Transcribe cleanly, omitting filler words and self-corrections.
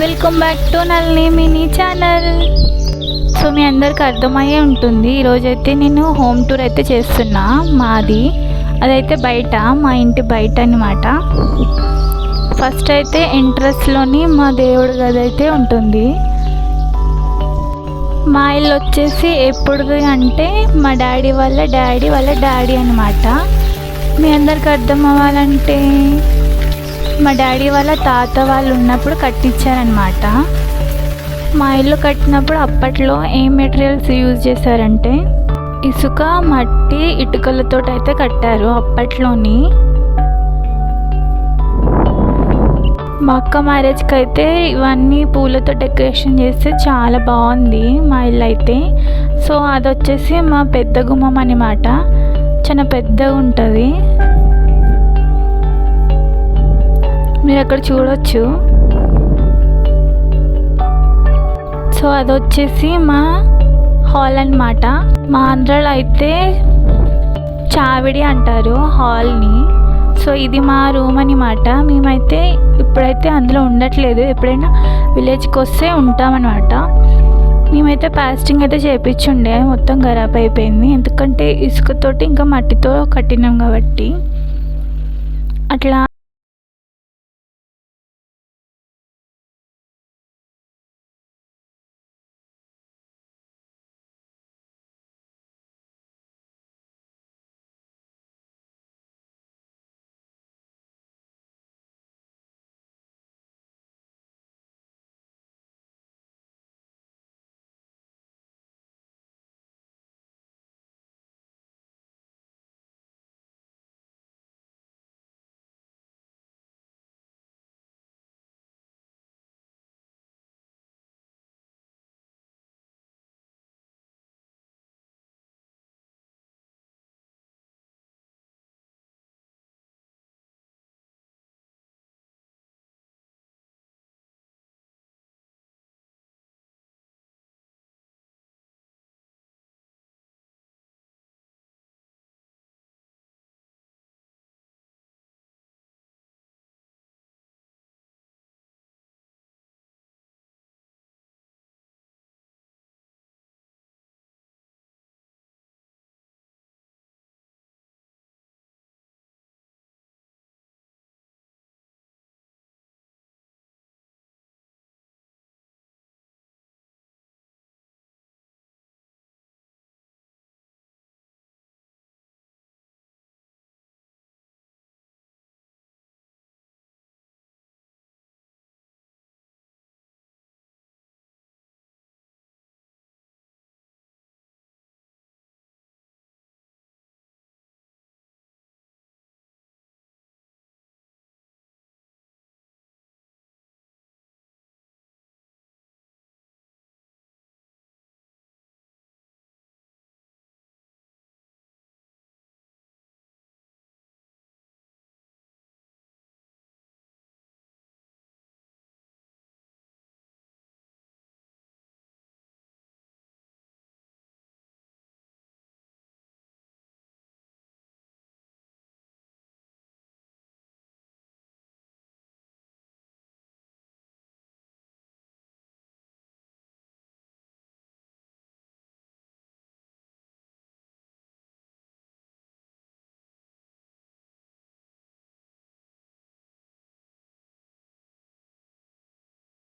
Welcome back to నల్ని mini channel. So మీ అందరికి అర్థమయ్యే ఉంటుంది, ఈరోజైతే నేను హోమ్ టూర్ అయితే చేస్తున్నా. మాది అదైతే బయట, మా ఇంటి బయట అన్నమాట. ఫస్ట్ అయితే ఎంట్రన్స్లోని మా దేవుడి గది అయితే ఉంటుంది. మా ఇల్లు వచ్చేసి ఎప్పుడుది అంటే మా డాడీ వాళ్ళ డాడీ అనమాట. మీ అందరికి అర్థం అవ్వాలంటే మా డాడీ వాళ్ళ తాత వాళ్ళు ఉన్నప్పుడు కట్టించారనమాట. మా ఇల్లు కట్టినప్పుడు అప్పట్లో ఏం మెటీరియల్స్ యూజ్ చేశారంటే ఇసుక, మట్టి, ఇటుకలతో అయితే కట్టారు అప్పట్లోని. మా అక్క మ్యారేజ్కి అయితే ఇవన్నీ పూలతో డెకరేషన్ చేస్తే చాలా బాగుంది మా ఇల్లు అయితే. సో అది వచ్చేసి మా పెద్ద గుమ్మం అన్నమాట, చాలా పెద్దగా ఉంటుంది. మీరు అక్కడ చూడొచ్చు. సో అది వచ్చేసి మా హాల్ అన్నమాట. మా ఆంధ్రాలో అయితే చావిడి అంటారు హాల్ని. సో ఇది మా రూమ్ అన్నమాట. మేమైతే ఇప్పుడైతే అందులో ఉండట్లేదు, ఎప్పుడైనా విలేజ్కి వస్తే ఉంటామన్నమాట. మేమైతే ప్లాస్టింగ్ అయితే చేయించుండే, మొత్తం ఖరాబ్ అయిపోయింది. ఎందుకంటే ఇసుకతోటి ఇంకా మట్టితో కట్టినాం కాబట్టి అట్లా.